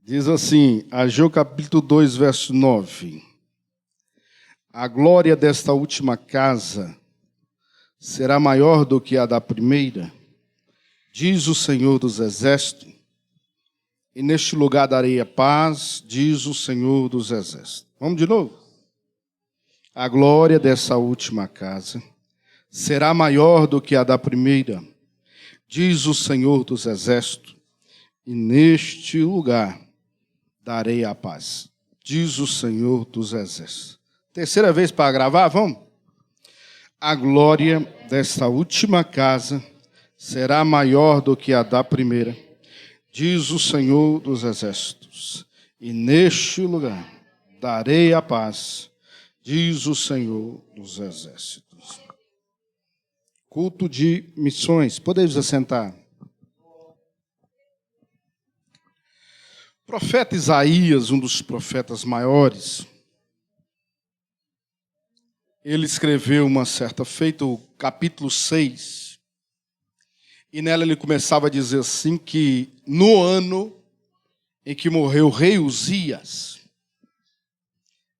Diz assim, Ageu capítulo 2, verso 9. A glória desta última casa será maior do que a da primeira, diz o Senhor dos Exércitos, e neste lugar darei a paz, diz o Senhor dos Exércitos. Vamos de novo? A glória dessa última casa será maior do que a da primeira, diz o Senhor dos Exércitos, e neste lugar darei a paz, diz o Senhor dos Exércitos. Terceira vez para gravar, vamos? A glória desta última casa será maior do que a da primeira, diz o Senhor dos Exércitos, e neste lugar darei a paz, diz o Senhor dos Exércitos. Culto de missões. Podemos assentar? O profeta Isaías, um dos profetas maiores, ele escreveu uma certa feita, o capítulo 6, e nela ele começava a dizer assim que no ano em que morreu o rei Uzias,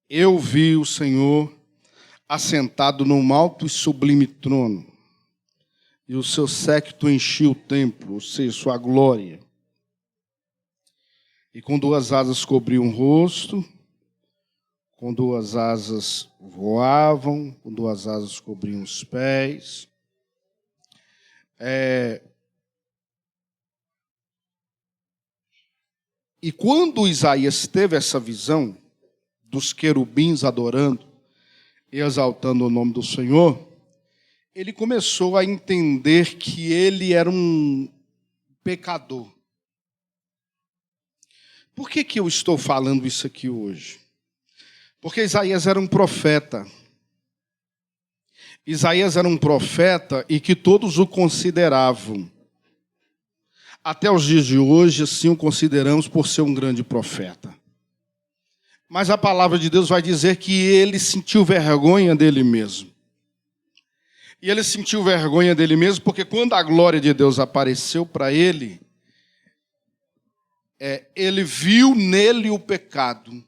eu vi o Senhor assentado num alto e sublime trono, e o seu séquito enchia o templo, ou seja, sua glória. E com duas asas cobriam o rosto, com duas asas voavam, com duas asas cobriam os pés. E quando Isaías teve essa visão dos querubins adorando e exaltando o nome do Senhor, ele começou a entender que ele era um pecador. Por que eu estou falando isso aqui hoje? Porque Isaías era um profeta. Isaías era um profeta e que todos o consideravam. Até os dias de hoje, assim o consideramos por ser um grande profeta. Mas a palavra de Deus vai dizer que ele sentiu vergonha dele mesmo. E ele sentiu vergonha dele mesmo porque quando a glória de Deus apareceu para ele, ele viu nele o pecado.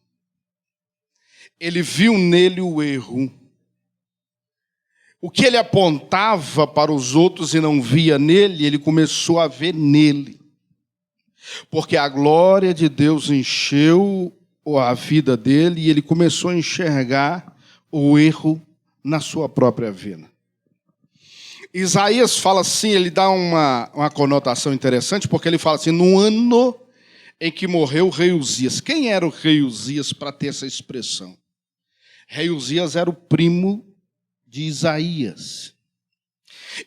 Ele viu nele o erro. O que ele apontava para os outros e não via nele, ele começou a ver nele. Porque a glória de Deus encheu a vida dele e ele começou a enxergar o erro na sua própria vida. Isaías fala assim, ele dá uma conotação interessante, porque ele fala assim, no ano em que morreu o rei Uzias. Quem era o rei Uzias para ter essa expressão? Rei Uzias era o primo de Isaías.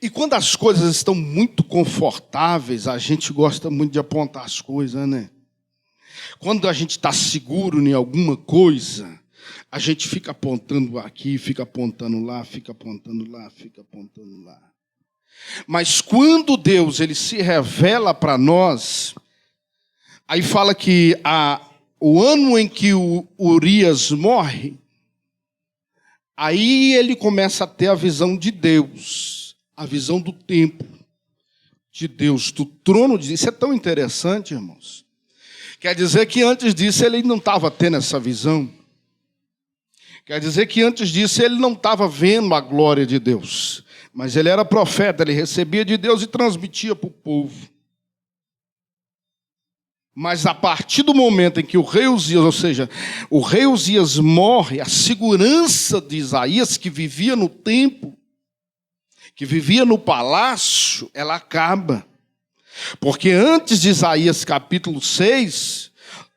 E quando as coisas estão muito confortáveis, a gente gosta muito de apontar as coisas, né? Quando a gente está seguro em alguma coisa, a gente fica apontando aqui, fica apontando lá, fica apontando lá, fica apontando lá. Mas quando Deus ele se revela para nós, aí fala que o ano em que o Urias morre, aí ele começa a ter a visão de Deus, a visão do templo de Deus, do trono de Deus. Isso é tão interessante, irmãos. Quer dizer que antes disso ele não estava tendo essa visão. Quer dizer que antes disso ele não estava vendo a glória de Deus. Mas ele era profeta, ele recebia de Deus e transmitia para o povo. Mas a partir do momento em que o rei Uzias, ou seja, o rei Uzias morre, a segurança de Isaías, que vivia no templo, que vivia no palácio, ela acaba. Porque antes de Isaías capítulo 6,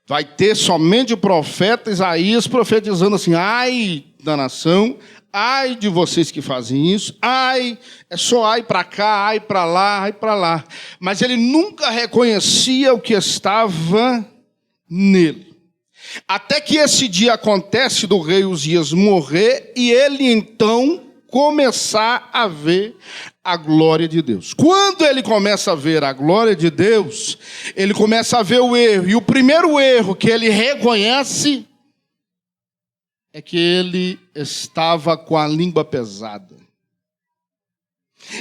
vai ter somente o profeta Isaías profetizando assim, ai da nação, ai de vocês que fazem isso, ai, é só ai para cá, ai para lá, ai para lá. Mas ele nunca reconhecia o que estava nele. Até que esse dia acontece do rei Uzias morrer e ele então começar a ver a glória de Deus. Quando ele começa a ver a glória de Deus, ele começa a ver o erro. E o primeiro erro que ele reconhece é que ele estava com a língua pesada.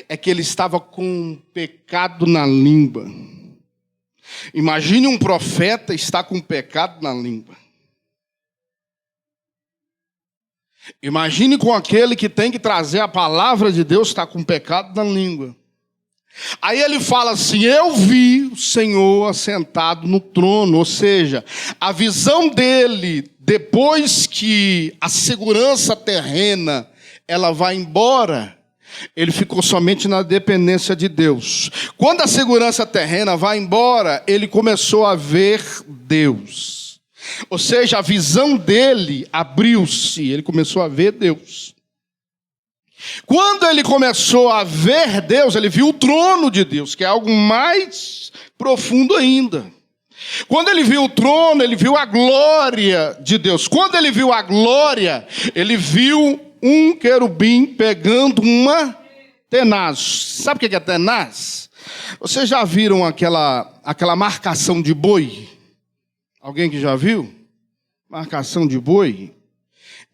É que ele estava com um pecado na língua. Imagine um profeta estar com pecado na língua. Imagine com aquele que tem que trazer a palavra de Deus estar com pecado na língua. Aí ele fala assim: eu vi o Senhor assentado no trono. Ou seja, a visão dele, depois que a segurança terrena ela vai embora, ele ficou somente na dependência de Deus. Quando a segurança terrena vai embora, ele começou a ver Deus. Ou seja, a visão dele abriu-se, ele começou a ver Deus. Quando ele começou a ver Deus, ele viu o trono de Deus, que é algo mais profundo ainda. Quando ele viu o trono, ele viu a glória de Deus. Quando ele viu a glória, ele viu um querubim pegando uma tenaz. Sabe o que é tenaz? Vocês já viram aquela marcação de boi? Alguém que já viu? Marcação de boi.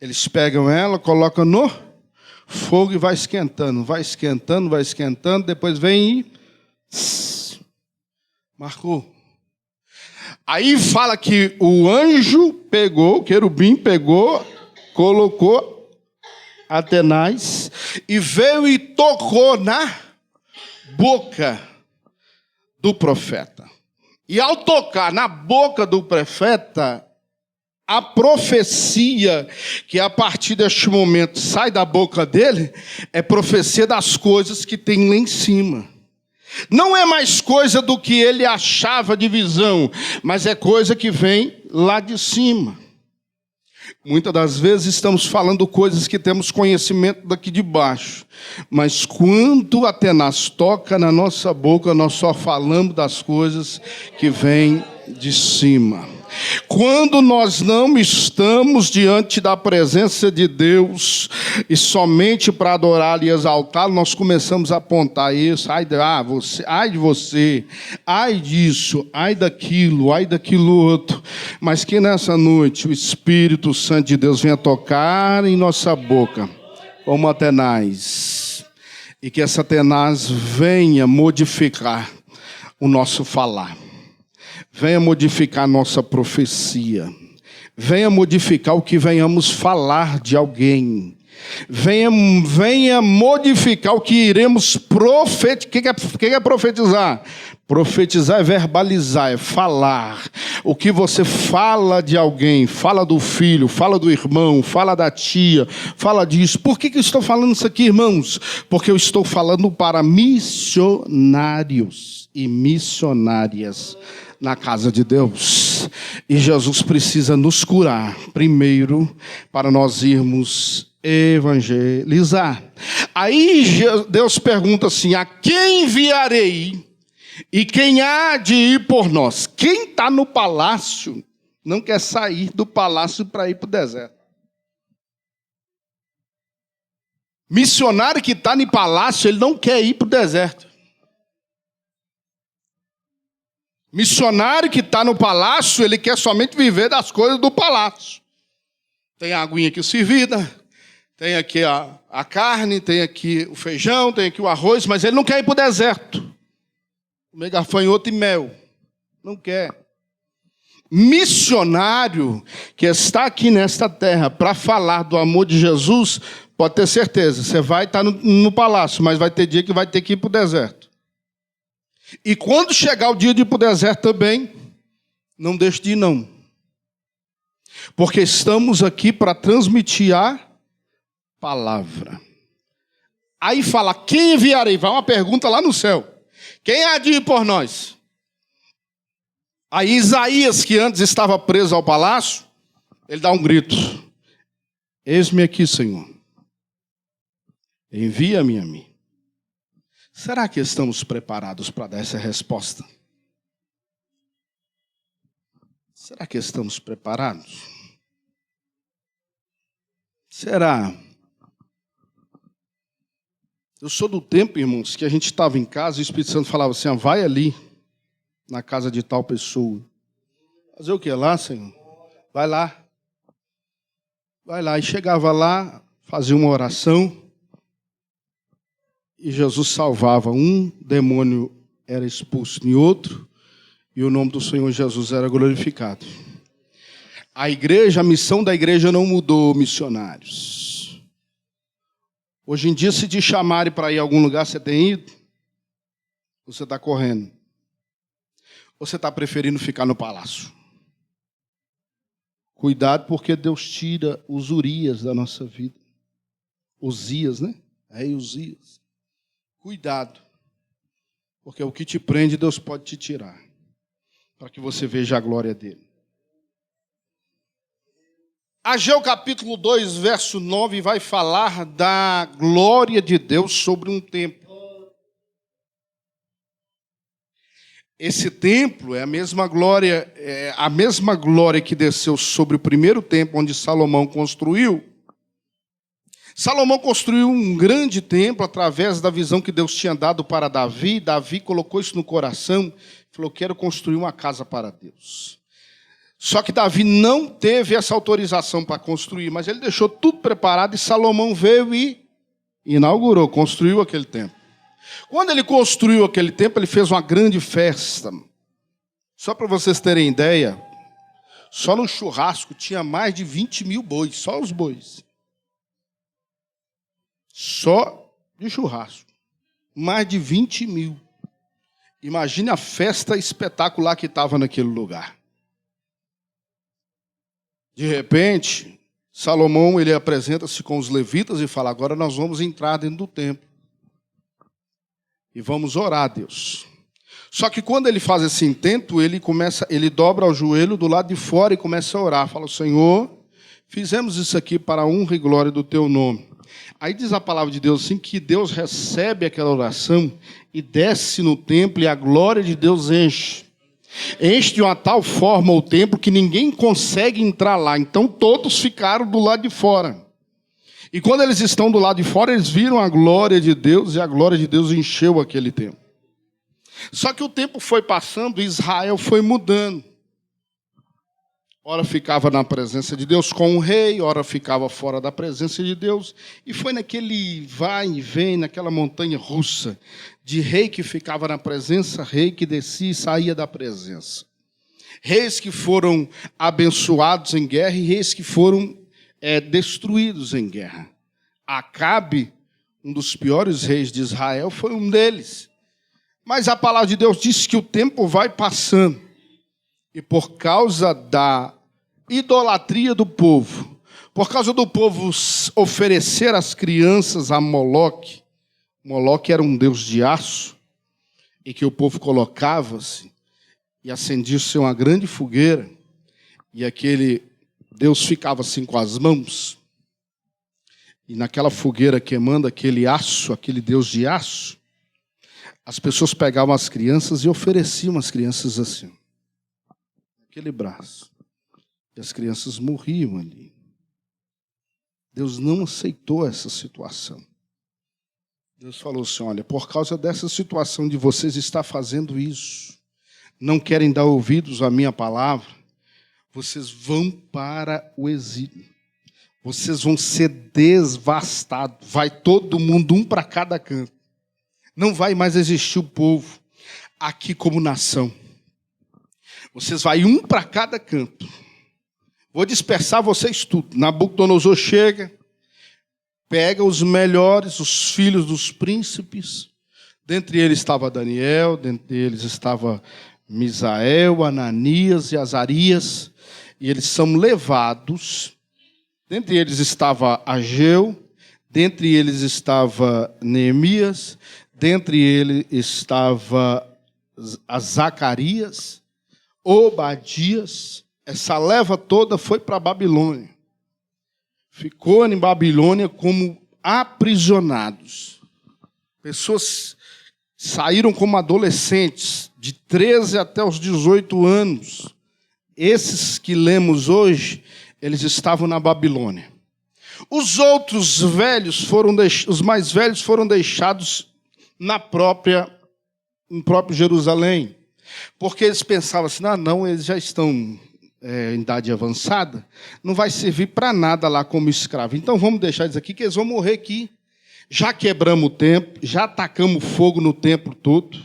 Eles pegam ela, colocam no fogo e vai esquentando, vai esquentando, vai esquentando. Depois vem e marcou. Aí fala que o anjo pegou, o querubim pegou, colocou a tenaz e veio e tocou na boca do profeta. E ao tocar na boca do profeta, a profecia que a partir deste momento sai da boca dele é profecia das coisas que tem lá em cima. Não é mais coisa do que ele achava de visão, mas é coisa que vem lá de cima. Muitas das vezes estamos falando coisas que temos conhecimento daqui de baixo. Mas quando a tenaz toca na nossa boca, nós só falamos das coisas que vêm de cima. Quando nós não estamos diante da presença de Deus e somente para adorar e exaltar, nós começamos a apontar isso. Ai de você, ai disso, ai daquilo outro. Mas que nessa noite o Espírito Santo de Deus venha tocar em nossa boca como a tenaz. E que essa tenaz venha modificar o nosso falar. Venha modificar a nossa profecia. Venha modificar o que venhamos falar de alguém. Venha modificar o que iremos profetizar. O que é profetizar? Profetizar é verbalizar, é falar. O que você fala de alguém, fala do filho, fala do irmão, fala da tia, fala disso. Por que eu estou falando isso aqui, irmãos? Porque eu estou falando para missionários e missionárias na casa de Deus. E Jesus precisa nos curar primeiro para nós irmos evangelizar. Aí Deus pergunta assim: a quem enviarei e quem há de ir por nós? Quem está no palácio não quer sair do palácio para ir para o deserto. Missionário que está no palácio, ele não quer ir para o deserto. Missionário que está no palácio, ele quer somente viver das coisas do palácio. Tem a aguinha aqui servida, tem aqui a carne, tem aqui o feijão, tem aqui o arroz, mas ele não quer ir para o deserto. Comer gafanhoto e mel. Não quer. Missionário que está aqui nesta terra para falar do amor de Jesus, pode ter certeza, você vai estar no palácio, mas vai ter dia que vai ter que ir para o deserto. E quando chegar o dia de ir para o deserto também, não deixe de ir não. Porque estamos aqui para transmitir a palavra. Aí fala, quem enviarei? Vai uma pergunta lá no céu. Quem há de ir por nós? Aí Isaías, que antes estava preso ao palácio, ele dá um grito. Eis-me aqui, Senhor. Envia-me a mim. Será que estamos preparados para dar essa resposta? Será que estamos preparados? Será? Eu sou do tempo, irmãos, que a gente estava em casa e o Espírito Santo falava assim, vai ali, na casa de tal pessoa. Fazer o que lá, Senhor? Vai lá. Vai lá. E chegava lá, fazia uma oração. E Jesus salvava. Um demônio era expulso em outro. e o nome do Senhor Jesus era glorificado. A igreja, a missão da igreja não mudou, missionários. Hoje em dia, se te chamarem para ir a algum lugar, você tem ido? Ou você está correndo? Ou você está preferindo ficar no palácio? Cuidado, porque Deus tira os Urias da nossa vida. Osias, né? Rei Osias. Cuidado, porque o que te prende, Deus pode te tirar, para que você veja a glória dele. Ageu capítulo 2, verso 9, vai falar da glória de Deus sobre um templo. Esse templo é a mesma glória que desceu sobre o primeiro templo onde Salomão construiu. Salomão construiu um grande templo através da visão que Deus tinha dado para Davi. Davi colocou isso no coração, falou: quero construir uma casa para Deus. Só que Davi não teve essa autorização para construir, mas ele deixou tudo preparado e Salomão veio e inaugurou, construiu aquele templo. Quando ele construiu aquele templo, ele fez uma grande festa. Só para vocês terem ideia, só no churrasco tinha mais de 20 mil bois, só os bois. Só de churrasco, mais de 20 mil. Imagine a festa espetacular que estava naquele lugar. De repente, Salomão, ele apresenta-se com os levitas e fala: agora nós vamos entrar dentro do templo e vamos orar a Deus. Só que quando ele faz esse intento, ele dobra o joelho do lado de fora e começa a orar. Fala: Senhor, fizemos isso aqui para a honra e glória do teu nome. Aí diz a palavra de Deus assim, que Deus recebe aquela oração e desce no templo e a glória de Deus enche. Enche de uma tal forma o templo que ninguém consegue entrar lá. Então todos ficaram do lado de fora. E quando eles estão do lado de fora, eles viram a glória de Deus e a glória de Deus encheu aquele templo. Só que o tempo foi passando e Israel foi mudando. Ora ficava na presença de Deus com o rei, ora ficava fora da presença de Deus. E foi naquele vai e vem, naquela montanha russa, de rei que ficava na presença, rei que descia e saía da presença. Reis que foram abençoados em guerra e reis que foram destruídos em guerra. Acabe, um dos piores reis de Israel, foi um deles. Mas a palavra de Deus diz que o tempo vai passando. E por causa da idolatria do povo, por causa do povo oferecer as crianças a Moloque, Moloque era um deus de aço, e que o povo colocava-se e acendia-se uma grande fogueira, e aquele Deus ficava assim com as mãos, e naquela fogueira queimando aquele aço, aquele deus de aço, as pessoas pegavam as crianças e ofereciam as crianças assim, aquele braço. E as crianças morriam ali. Deus não aceitou essa situação. Deus falou assim: olha, por causa dessa situação de vocês estar fazendo isso, não querem dar ouvidos à minha palavra, vocês vão para o exílio. Vocês vão ser devastados. Vai todo mundo, um para cada canto. Não vai mais existir o povo aqui como nação. Vocês vão um para cada canto. Vou dispersar vocês tudo. Nabucodonosor chega, pega os melhores, os filhos dos príncipes. Dentre eles estava Daniel, dentre eles estava Misael, Ananias e Azarias. E eles são levados. Dentre eles estava Ageu, dentre eles estava Neemias, dentre eles estava Zacarias, Obadias. Essa leva toda foi para a Babilônia. Ficou em Babilônia como aprisionados. Pessoas saíram como adolescentes, de 13 até os 18 anos. Esses que lemos hoje, eles estavam na Babilônia. Os outros velhos os mais velhos foram deixados em próprio Jerusalém. Porque eles pensavam assim: não, eles já estão em idade avançada, não vai servir para nada lá como escravo. Então vamos deixar eles aqui, que eles vão morrer aqui. Já quebramos o templo, já atacamos fogo no templo todo.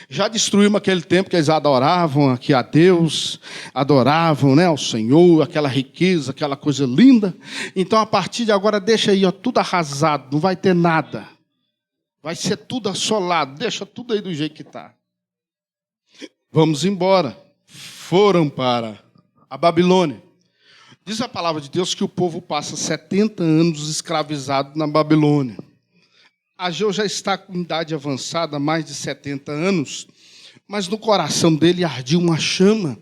Já destruímos aquele tempo que eles adoravam aqui a Deus, adoravam, né, ao Senhor, aquela riqueza, aquela coisa linda. Então, a partir de agora, deixa aí, ó, tudo arrasado, não vai ter nada. Vai ser tudo assolado, deixa tudo aí do jeito que está. Vamos embora. Foram para a Babilônia. Diz a palavra de Deus que o povo passa 70 anos escravizado na Babilônia. Ageu já está com idade avançada, mais de 70 anos, mas no coração dele ardia uma chama.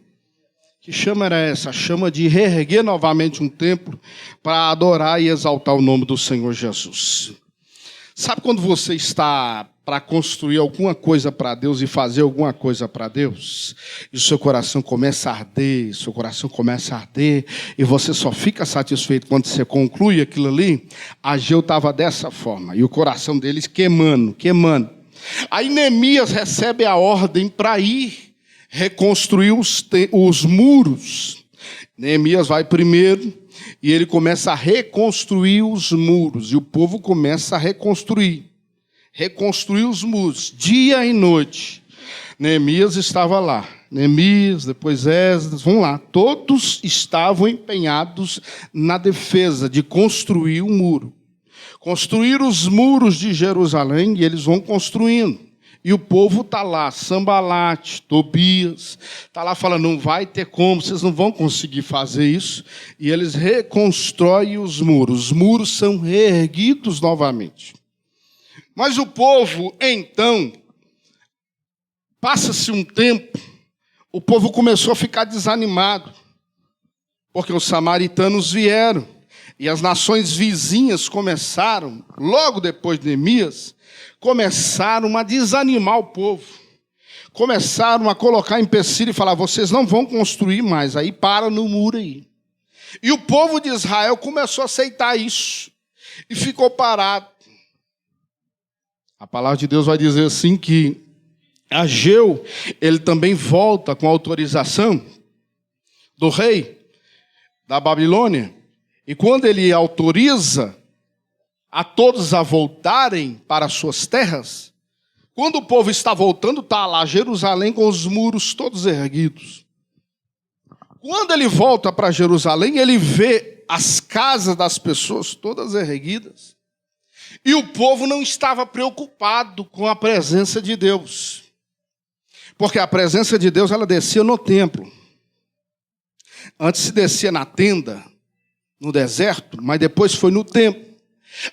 Que chama era essa? A chama de reerguer novamente um templo para adorar e exaltar o nome do Senhor Jesus. Sabe quando você está para construir alguma coisa para Deus e fazer alguma coisa para Deus, e o seu coração começa a arder, e você só fica satisfeito quando você conclui aquilo ali? Ageu estava dessa forma, e o coração deles queimando. Aí Neemias recebe a ordem para ir reconstruir os muros. Neemias vai primeiro, e ele começa a reconstruir os muros, e o povo começa a reconstruir os muros, dia e noite. Neemias estava lá. Neemias, depois Esdras, vamos lá. Todos estavam empenhados na defesa de construir o muro. Construir os muros de Jerusalém, e eles vão construindo. E o povo está lá, Sambalate, Tobias, está lá falando, não vai ter como, vocês não vão conseguir fazer isso. E eles reconstroem os muros são reerguidos novamente. Mas o povo, então, passa-se um tempo, o povo começou a ficar desanimado, porque os samaritanos vieram, e as nações vizinhas começaram, logo depois de Neemias, começaram a desanimar o povo, começaram a colocar empecilho e falar, vocês não vão construir mais, aí para no muro aí. E o povo de Israel começou a aceitar isso, e ficou parado. A palavra de Deus vai dizer assim que Ageu, ele também volta com autorização do rei da Babilônia. E quando ele autoriza a todos a voltarem para suas terras, quando o povo está voltando, está lá Jerusalém com os muros todos erguidos. Quando ele volta para Jerusalém, ele vê as casas das pessoas todas erguidas. E o povo não estava preocupado com a presença de Deus. Porque a presença de Deus, ela descia no templo. Antes se descia na tenda, no deserto, mas depois foi no templo.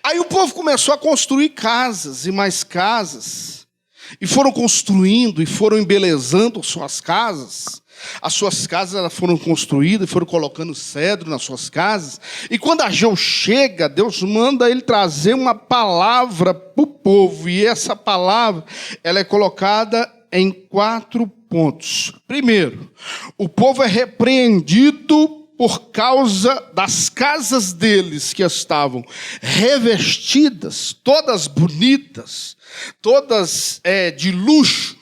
Aí o povo começou a construir casas e mais casas. E foram construindo e foram embelezando suas casas. As suas casas elas foram construídas e foram colocando cedro nas suas casas. E quando Ageu chega, Deus manda ele trazer uma palavra para o povo. E essa palavra ela é colocada em 4 pontos. Primeiro, o povo é repreendido por causa das casas deles que estavam revestidas, todas bonitas, todas de luxo.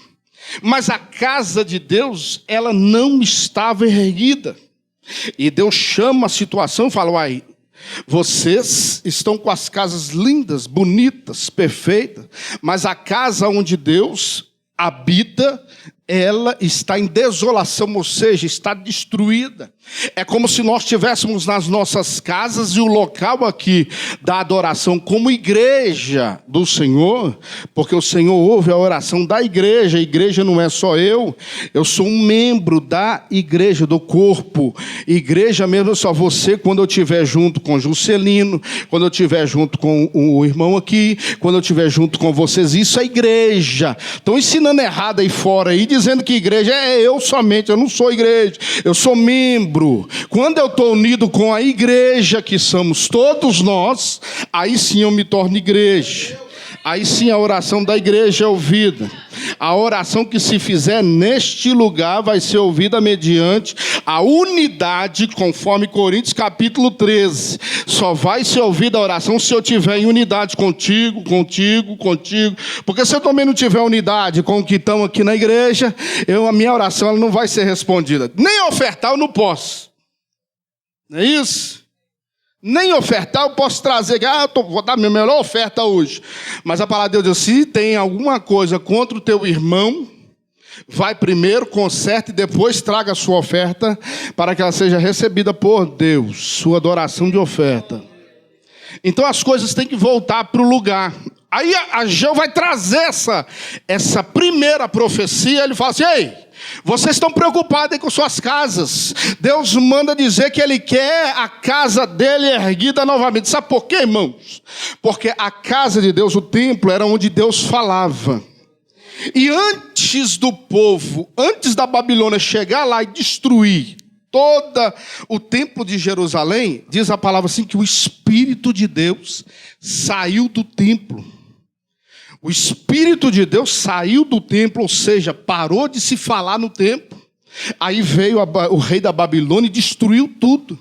Mas a casa de Deus, ela não estava erguida. E Deus chama a situação e fala, uai, vocês estão com as casas lindas, bonitas, perfeitas, mas a casa onde Deus habita, ela está em desolação, ou seja, está destruída. É como se nós estivéssemos nas nossas casas e o local aqui da adoração como igreja do Senhor, porque o Senhor ouve a oração da igreja. A igreja não é só eu sou um membro da igreja, do corpo. Igreja mesmo é só você quando eu estiver junto com Juscelino, quando eu estiver junto com o irmão aqui, quando eu estiver junto com vocês. Isso é igreja. Estão ensinando errado aí fora, aí, dizendo que igreja é eu somente. Eu não sou igreja, eu sou membro. Quando eu estou unido com a igreja, que somos todos nós, aí sim eu me torno igreja. Aí sim a oração da igreja é ouvida. A oração que se fizer neste lugar vai ser ouvida mediante a unidade, conforme Coríntios capítulo 13. Só vai ser ouvida a oração se eu tiver em unidade contigo. Porque se eu também não tiver unidade com o que estão aqui na igreja, a minha oração ela não vai ser respondida. Nem ofertar eu não posso. Não é isso? Nem ofertar eu posso trazer, vou dar minha melhor oferta hoje. Mas a palavra de Deus diz, se tem alguma coisa contra o teu irmão, Vai primeiro, conserte e depois traga a sua oferta para que ela seja recebida por Deus, sua adoração de oferta. Então as coisas têm que voltar para o lugar. Aí Ageu vai trazer essa primeira profecia. Ele fala assim: ei, vocês estão preocupados aí com suas casas. Deus manda dizer que Ele quer a casa dele erguida novamente. Sabe por quê, irmãos? Porque a casa de Deus, o templo, era onde Deus falava. E antes do povo, antes da Babilônia chegar lá e destruir todo o templo de Jerusalém, diz a palavra assim, que o Espírito de Deus saiu do templo. O Espírito de Deus saiu do templo, ou seja, parou de se falar no templo. Aí veio o rei da Babilônia e destruiu tudo.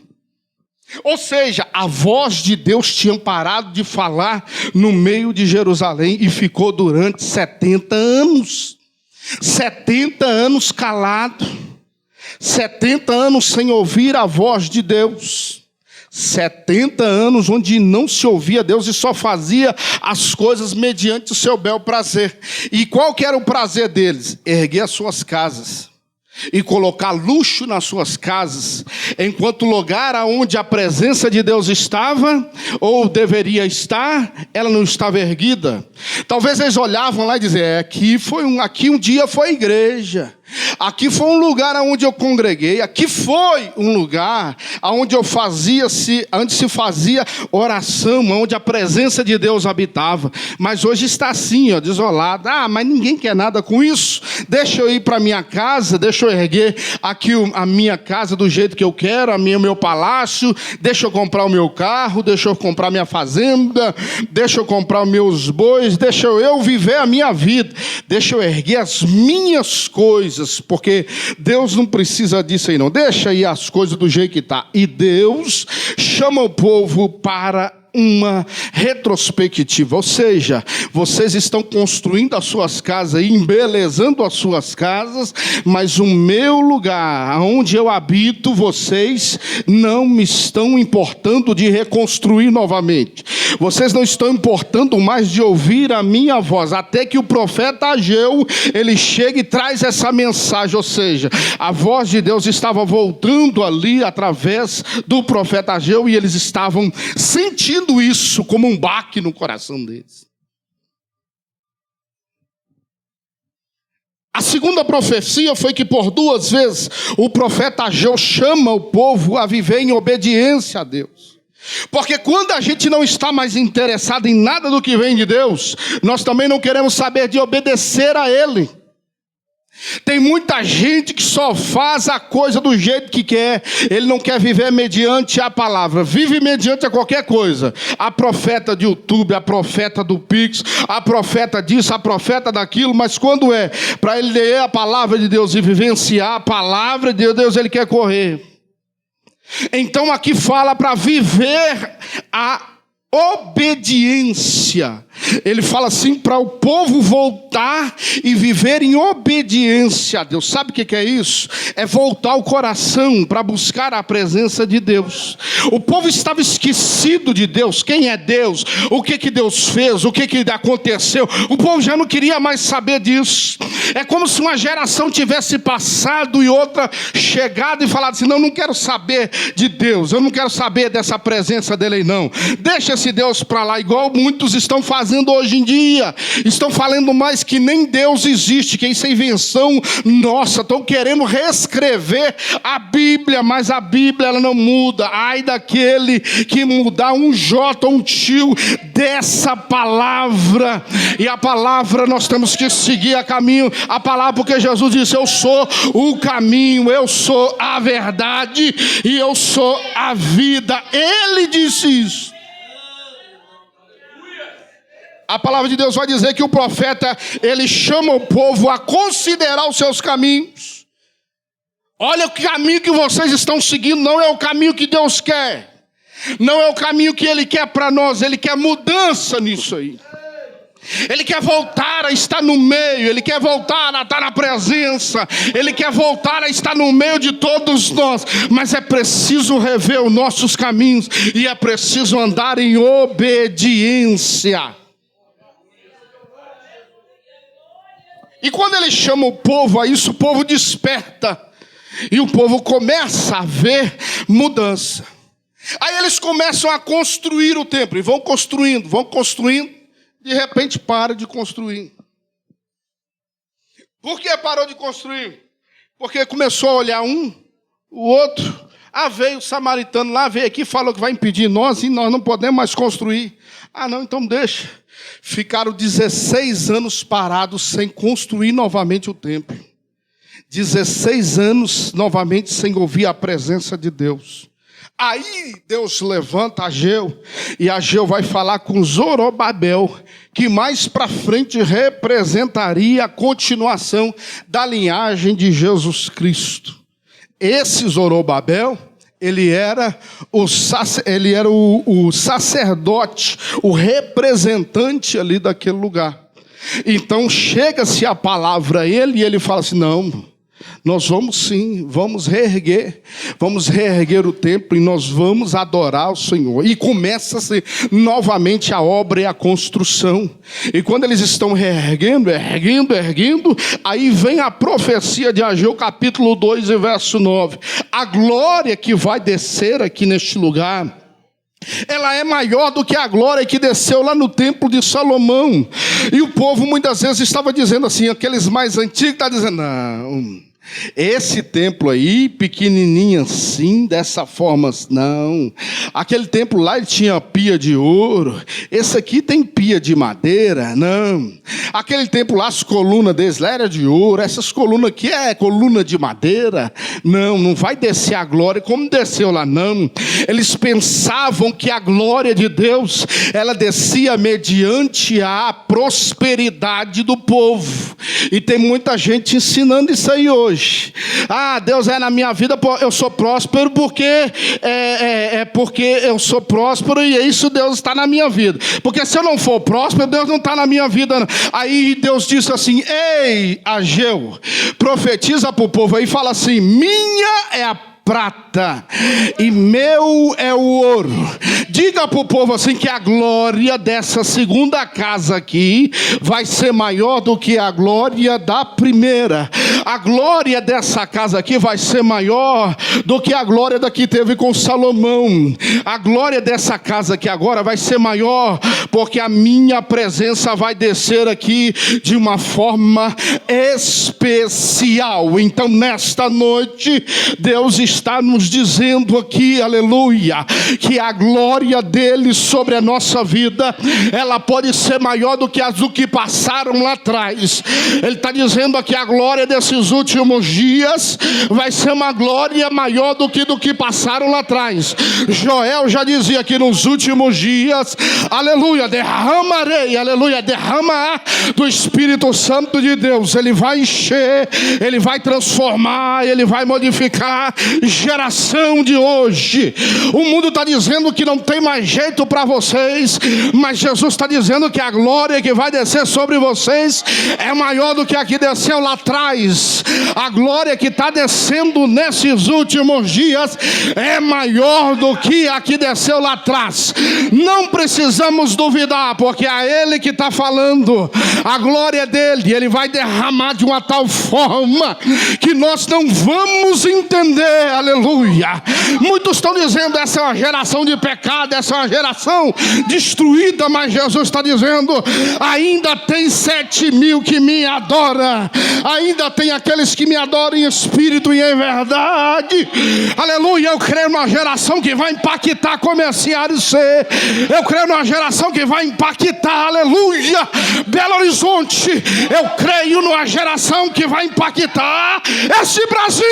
Ou seja, a voz de Deus tinha parado de falar no meio de Jerusalém e ficou durante 70 anos. 70 anos calado. 70 anos sem ouvir a voz de Deus. 70 anos onde não se ouvia Deus e só fazia as coisas mediante o seu bel prazer. E qual que era o prazer deles? Erguer as suas casas e colocar luxo nas suas casas, enquanto o lugar onde a presença de Deus estava, ou deveria estar, ela não estava erguida. Talvez eles olhavam lá e diziam: aqui um dia foi igreja. Aqui foi um lugar onde eu congreguei. Aqui foi um lugar onde onde se fazia oração, onde a presença de Deus habitava. Mas hoje está assim, ó, desolado. Mas ninguém quer nada com isso. Deixa eu ir para minha casa, deixa eu erguer aqui a minha casa do jeito que eu quero, o meu palácio. Deixa eu comprar o meu carro, deixa eu comprar minha fazenda, deixa eu comprar os meus bois, deixa eu viver a minha vida, deixa eu erguer as minhas coisas. Porque Deus não precisa disso aí não. Deixa aí as coisas do jeito que está. E Deus chama o povo para uma retrospectiva, ou seja, vocês estão construindo as suas casas e embelezando as suas casas, mas o meu lugar, onde eu habito, vocês não me estão importando de reconstruir novamente. Vocês não estão importando mais de ouvir a minha voz, até que o profeta Ageu, ele chega e traz essa mensagem, ou seja, a voz de Deus estava voltando ali através do profeta Ageu e eles estavam sentindo isso como um baque no coração deles. A segunda profecia foi que por 2 vezes o profeta Ageu chama o povo a viver em obediência a Deus. Porque quando a gente não está mais interessado em nada do que vem de Deus, nós também não queremos saber de obedecer a Ele. Tem muita gente que só faz a coisa do jeito que quer. Ele não quer viver mediante a palavra. Vive mediante a qualquer coisa. A profeta de YouTube, a profeta do Pix, a profeta disso, a profeta daquilo. Mas quando é para ele ler a palavra de Deus e vivenciar a palavra de Deus, ele quer correr. Então aqui fala para viver a obediência. Ele fala assim para o povo voltar e viver em obediência a Deus. Sabe o que é isso? É voltar o coração para buscar a presença de Deus. O povo estava esquecido de Deus. Quem é Deus? O que Deus fez? O que aconteceu? O povo já não queria mais saber disso. É como se uma geração tivesse passado e outra chegado e falado assim: não quero saber de Deus. Eu não quero saber dessa presença dele não. Deixa esse Deus para lá, igual muitos estão fazendo hoje em dia. Estão falando mais que nem Deus existe, que isso é invenção nossa. Estão querendo reescrever a Bíblia, mas a Bíblia ela não muda. Ai daquele que mudar um jota, um tio dessa palavra. E a palavra nós temos que seguir a caminho. A palavra, porque Jesus disse: eu sou o caminho, eu sou a verdade e eu sou a vida. Ele disse isso. A palavra de Deus vai dizer que o profeta, ele chama o povo a considerar os seus caminhos. Olha, o caminho que vocês estão seguindo não é o caminho que Deus quer. Não é o caminho que Ele quer para nós. Ele quer mudança nisso aí. Ele quer voltar a estar no meio. Ele quer voltar a estar na presença. Ele quer voltar a estar no meio de todos nós. Mas é preciso rever os nossos caminhos. E é preciso andar em obediência. E quando ele chama o povo a isso, o povo desperta. E o povo começa a ver mudança. Aí eles começam a construir o templo. E vão construindo. De repente para de construir. Por que parou de construir? Porque começou a olhar um, o outro. Veio o samaritano lá, veio aqui, falou que vai impedir nós e nós não podemos mais construir. Não, então deixa. Ficaram 16 anos parados sem construir novamente o templo. 16 anos novamente sem ouvir a presença de Deus. Aí Deus levanta Ageu, e Ageu vai falar com Zorobabel, que mais para frente representaria a continuação da linhagem de Jesus Cristo. Esse Zorobabel, ele era o sacerdote, o representante ali daquele lugar. Então chega-se a palavra a ele, e ele fala assim: não, nós vamos sim, vamos reerguer o templo e nós vamos adorar o Senhor. E começa-se novamente a obra e a construção. E quando eles estão erguendo, aí vem a profecia de Ageu, capítulo 2 e verso 9. A glória que vai descer aqui neste lugar, ela é maior do que a glória que desceu lá no templo de Salomão. E o povo muitas vezes estava dizendo assim, aqueles mais antigos estavam dizendo: não, esse templo aí, pequenininho assim, dessa forma, não. Aquele templo lá, ele tinha pia de ouro. Esse aqui tem pia de madeira, não. Aquele templo lá, as colunas deles lá eram de ouro. Essas colunas aqui é coluna de madeira. Não vai descer a glória como desceu lá, não. Eles pensavam que a glória de Deus, ela descia mediante a prosperidade do povo. E tem muita gente ensinando isso aí hoje. Deus é na minha vida, eu sou próspero porque porque eu sou próspero e é isso, Deus está na minha vida. Porque se eu não for próspero, Deus não está na minha vida, não. Aí Deus disse assim: ei, Ageu, profetiza para o povo aí, fala assim: minha é a prata e meu é o ouro. Diga para o povo assim que a glória dessa segunda casa aqui vai ser maior do que a glória da primeira. A glória dessa casa aqui vai ser maior do que a glória da que teve com Salomão. A glória dessa casa aqui agora vai ser maior, porque a minha presença vai descer aqui de uma forma especial. Então nesta noite Deus está nos dizendo aqui, aleluia, que a glória dele sobre a nossa vida, ela pode ser maior do que as do que passaram lá atrás. Ele está dizendo aqui: a glória desses últimos dias vai ser uma glória maior do que passaram lá atrás. Joel já dizia que nos últimos dias, aleluia, derramarei, aleluia, derrama do Espírito Santo de Deus. Ele vai encher, ele vai transformar, ele vai modificar. Geração de hoje, o mundo está dizendo que não tem mais jeito para vocês, mas Jesus está dizendo que a glória que vai descer sobre vocês é maior do que a que desceu lá atrás. A glória que está descendo nesses últimos dias é maior do que a que desceu lá atrás. Não precisamos duvidar, porque é Ele que está falando. A glória dele, Ele vai derramar de uma tal forma que nós não vamos entender, aleluia. Muitos estão dizendo: essa é uma geração de pecado, essa é uma geração destruída, mas Jesus está dizendo: ainda tem 7.000 que me adoram, ainda tem aqueles que me adoram em espírito e em verdade, aleluia. Eu creio numa geração que vai impactar comerciário C, eu creio numa geração que vai impactar, aleluia, Belo Horizonte, eu creio numa geração que vai impactar esse Brasil.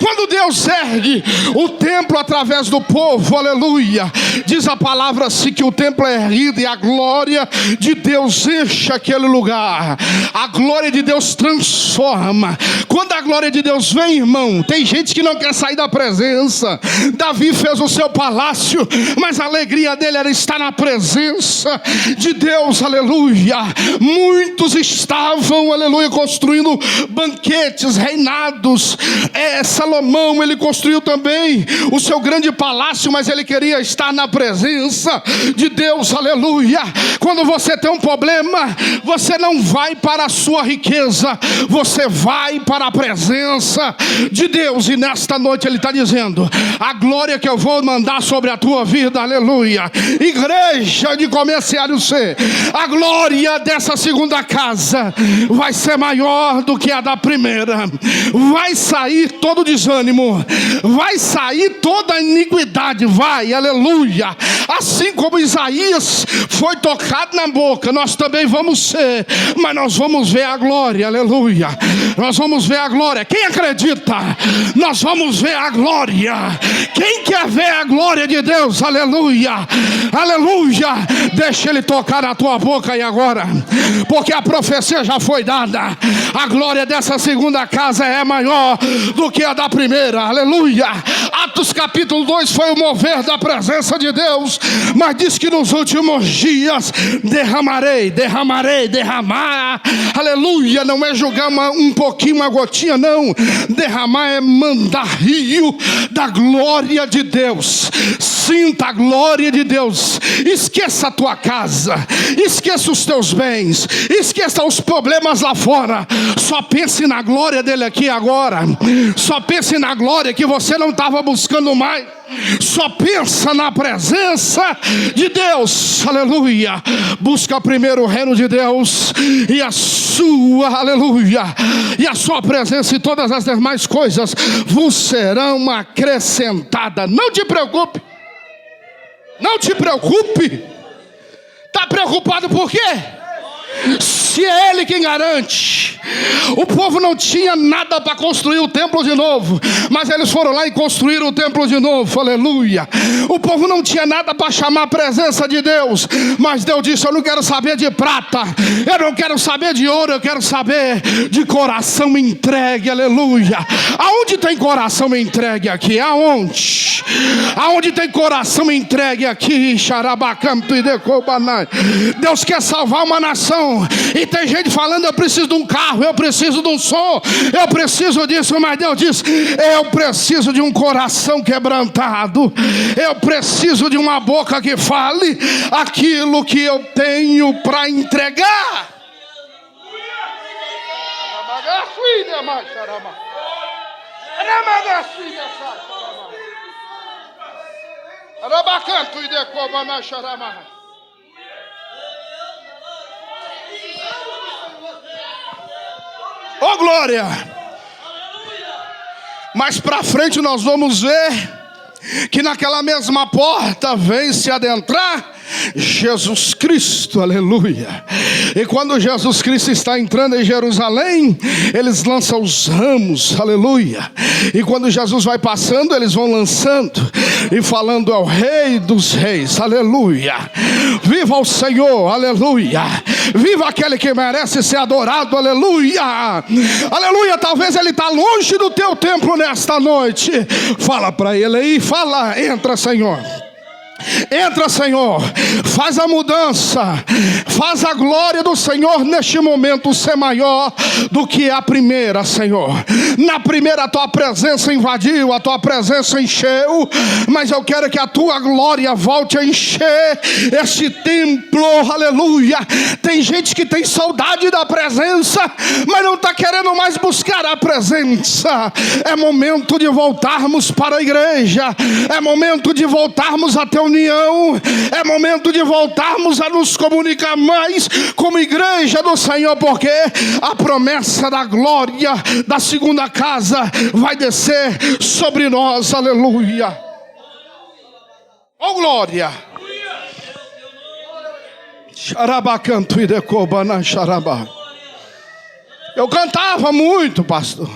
Quando Deus ergue o templo através do povo, aleluia, diz a palavra assim que o templo é erguido e a glória de Deus enche aquele lugar. A glória de Deus transforma. Quando a glória de Deus vem, irmão, tem gente que não quer sair da presença. Davi fez o seu palácio, mas a alegria dele era estar na presença de Deus, aleluia. Muitos estavam, aleluia, construindo banquetes, reinados, essa Salomão, ele construiu também o seu grande palácio, mas ele queria estar na presença de Deus, aleluia. Quando você tem um problema, você não vai para a sua riqueza, você vai para a presença de Deus. E nesta noite ele está dizendo: a glória que eu vou mandar sobre a tua vida, aleluia. Igreja de Comerciário C, a glória dessa segunda casa vai ser maior do que a da primeira. Vai sair todo desânimo, vai sair toda iniquidade, vai, aleluia. Assim como Isaías foi tocado na boca, nós também vamos ser, mas nós vamos ver a glória, aleluia. Nós vamos ver a glória. Quem acredita? Nós vamos ver a glória. Quem quer ver a glória de Deus, aleluia, aleluia. Deixa ele tocar na tua boca aí agora, porque a profecia já foi dada. A glória dessa segunda casa é maior do que a da primeira, aleluia. Atos capítulo 2 foi o mover da presença de Deus, mas diz que nos últimos dias derramar, aleluia. Não é jogar um pouquinho, uma gotinha, não. Derramar é mandar rio da glória de Deus. Sinta a glória de Deus. Esqueça a tua casa, esqueça os teus bens, esqueça os problemas lá fora. Só pense na glória dele aqui agora. Só pense na glória que você não estava buscando mais. Só pensa na presença de Deus, aleluia. Busca primeiro o reino de Deus e a sua, aleluia, e a sua presença, e todas as demais coisas vos serão acrescentadas. Não te preocupe. Não te preocupe. Está preocupado por quê? Se é Ele quem garante. O povo não tinha nada para construir o templo de novo, mas eles foram lá e construíram o templo de novo, aleluia. O povo não tinha nada para chamar a presença de Deus, mas Deus disse: eu não quero saber de prata, eu não quero saber de ouro, eu quero saber de coração entregue, aleluia. Aonde tem coração entregue aqui? Aonde? Aonde tem coração entregue aqui? Xarabacanto e decobanai. Deus quer salvar uma nação, e tem gente falando: eu preciso de um carro, eu preciso de um som, eu preciso disso. Mas Deus diz: eu preciso de um coração quebrantado, eu preciso de uma boca que fale aquilo que eu tenho para entregar. Oh glória! Mais para frente nós vamos ver que naquela mesma porta vem se adentrar Jesus Cristo, aleluia. E quando Jesus Cristo está entrando em Jerusalém, eles lançam os ramos, aleluia. E quando Jesus vai passando, eles vão lançando e falando: ao Rei dos Reis, aleluia. Viva o Senhor, aleluia. Viva aquele que merece ser adorado, aleluia. Aleluia. Talvez ele está longe do teu templo nesta noite. Fala para ele aí, fala: entra, Senhor. Entra, Senhor, faz a mudança, faz a glória do Senhor neste momento ser maior do que a primeira, Senhor. Na primeira a tua presença invadiu, a tua presença encheu, mas eu quero que a tua glória volte a encher este templo, aleluia. Tem gente que tem saudade da presença, mas não está querendo mais buscar a presença. É momento de voltarmos para a igreja, é momento de voltarmos até o união, é momento de voltarmos a nos comunicar mais como igreja do Senhor, porque a promessa da glória da segunda casa vai descer sobre nós, aleluia. Oh glória! Xarabacanto e decobana xarabá. Eu cantava muito, pastor.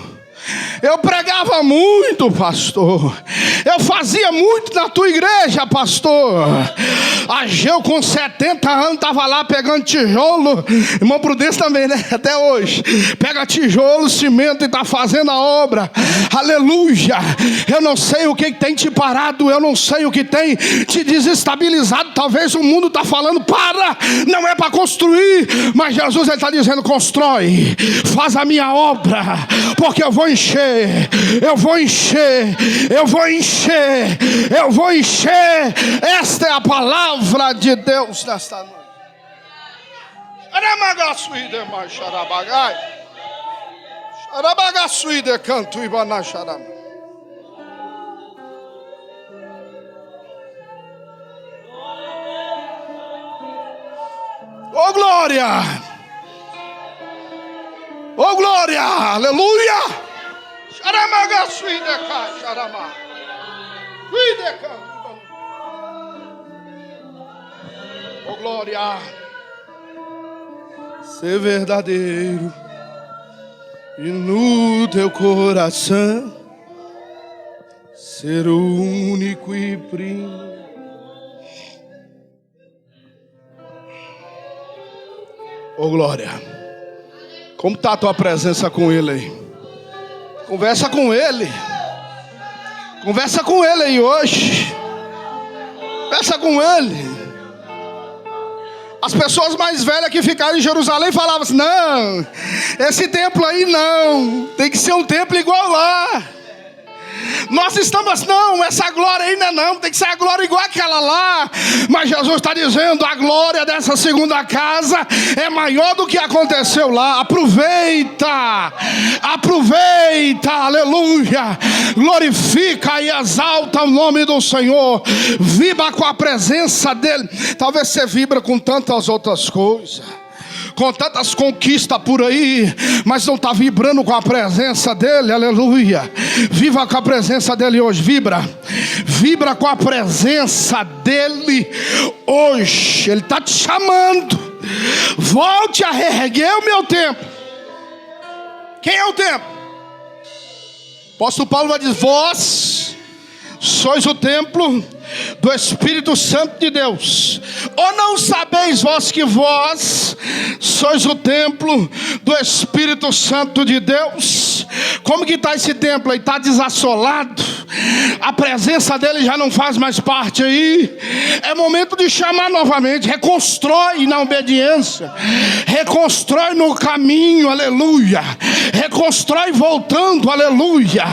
Eu pregava muito, pastor. Eu fazia muito na tua igreja, pastor. Ageu com 70 anos estava lá pegando tijolo. Irmão Prudêncio também, né? Até hoje. Pega tijolo, cimento e está fazendo a obra. Aleluia. Eu não sei o que tem te parado. Eu não sei o que tem te desestabilizado. Talvez o mundo está falando, para, não é para construir. Mas Jesus está dizendo, constrói. Faz a minha obra. Porque eu vou encher. Eu vou encher. Eu vou encher. Eu vou encher. Esta é a palavra de Deus nesta noite. Oh glória! Oh glória! Aleluia! Oh glória! Ser verdadeiro e no teu coração ser o único e primeiro. Oh glória! Como está a tua presença com Ele aí? Conversa com Ele. Conversa com Ele aí hoje. Conversa com Ele. As pessoas mais velhas que ficaram em Jerusalém falavam assim, não, esse templo aí não, tem que ser um templo igual lá. Nós estamos, não, essa glória ainda não, tem que ser a glória igual aquela lá. Mas Jesus está dizendo, a glória dessa segunda casa é maior do que aconteceu lá. Aproveita, aproveita, aleluia. Glorifica e exalta o nome do Senhor. Vibra com a presença dEle. Talvez você vibra com tantas outras coisas, com tantas conquistas por aí, mas não está vibrando com a presença dEle, aleluia. Viva com a presença dEle hoje, vibra. Vibra com a presença dEle hoje. Ele está te chamando. Volte a reerguer o meu templo. Quem é o templo? O apóstolo Paulo vai dizer, vós sois o templo do Espírito Santo de Deus. Ou não sabeis vós que vós sois o templo do Espírito Santo de Deus? Como que está esse templo aí? Está desassolado. A presença dele já não faz mais parte aí. É momento de chamar novamente. Reconstrói na obediência. Reconstrói no caminho, aleluia. Reconstrói voltando, aleluia,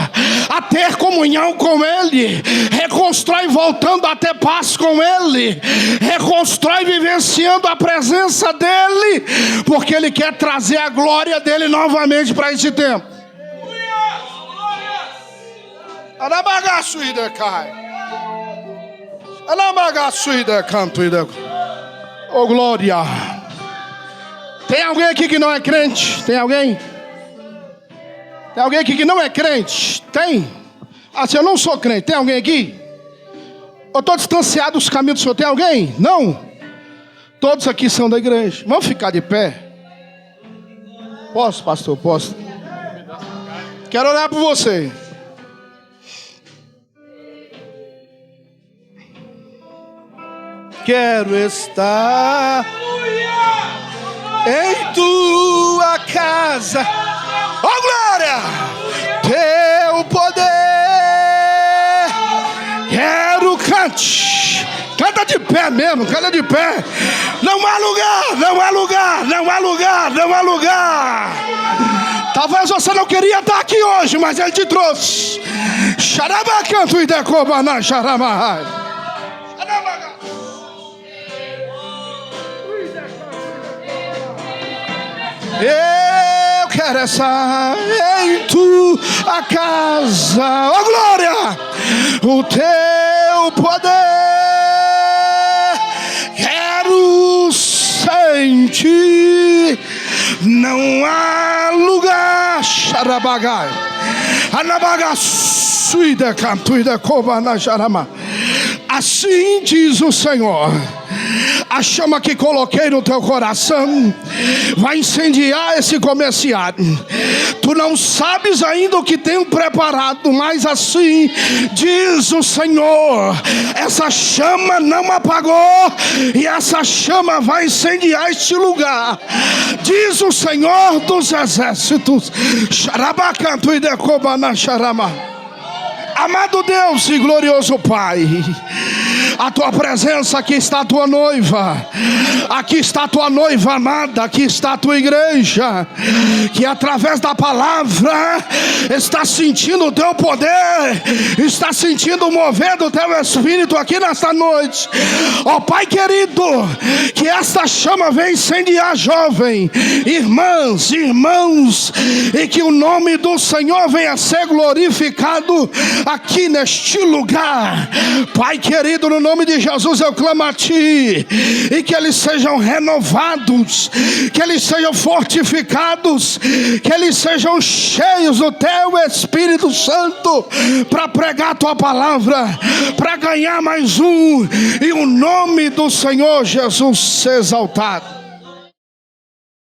a ter comunhão com Ele. Reconstrói voltando a ter paz com Ele. Reconstrói vivenciando a presença dEle, porque Ele quer trazer a glória dEle novamente para esse tempo. Oh glória. Tem alguém aqui que não é crente? Tem alguém? Tem alguém aqui que não é crente? Tem? Se eu não sou crente, tem alguém aqui? Eu estou distanciado dos caminhos do Senhor. Tem alguém? Não? Todos aqui são da igreja. Vamos ficar de pé? Posso, pastor? Posso? Quero orar por você. Quero estar em tua casa. Oh glória! Teu poder. Quero cante. Canta de pé mesmo, canta de pé. Não há lugar, não há lugar, não há lugar, não há lugar. Talvez você não queria estar aqui hoje, mas Ele te trouxe. Xarabacanto e decobana xaramahai. Eu quero estar em tua casa, oh glória, o teu poder, quero sentir, não há lugar, xarabagai, anabagassuida cantuida cobana xarama. Assim diz o Senhor, A chama que coloquei no teu coração vai incendiar esse comerciário. Tu não sabes ainda o que tenho preparado, mas assim diz o Senhor: essa chama não apagou, e essa chama vai incendiar este lugar, diz o Senhor dos exércitos. Xarabacanto e decobana xarama. Amado Deus e glorioso Pai, a tua presença, aqui está a tua noiva, aqui está a tua noiva amada, aqui está a tua igreja, que através da palavra está sentindo o teu poder, está sentindo o mover do teu Espírito aqui nesta noite. Ó Pai querido, que esta chama venha incendiar jovem, irmãs, irmãos, e que o nome do Senhor venha ser glorificado aqui neste lugar. Pai querido, no nome de Jesus eu clamo a Ti, e que eles sejam renovados, que eles sejam fortificados, que eles sejam cheios do Teu Espírito Santo, para pregar a Tua palavra, para ganhar mais um, e o nome do Senhor Jesus ser exaltado.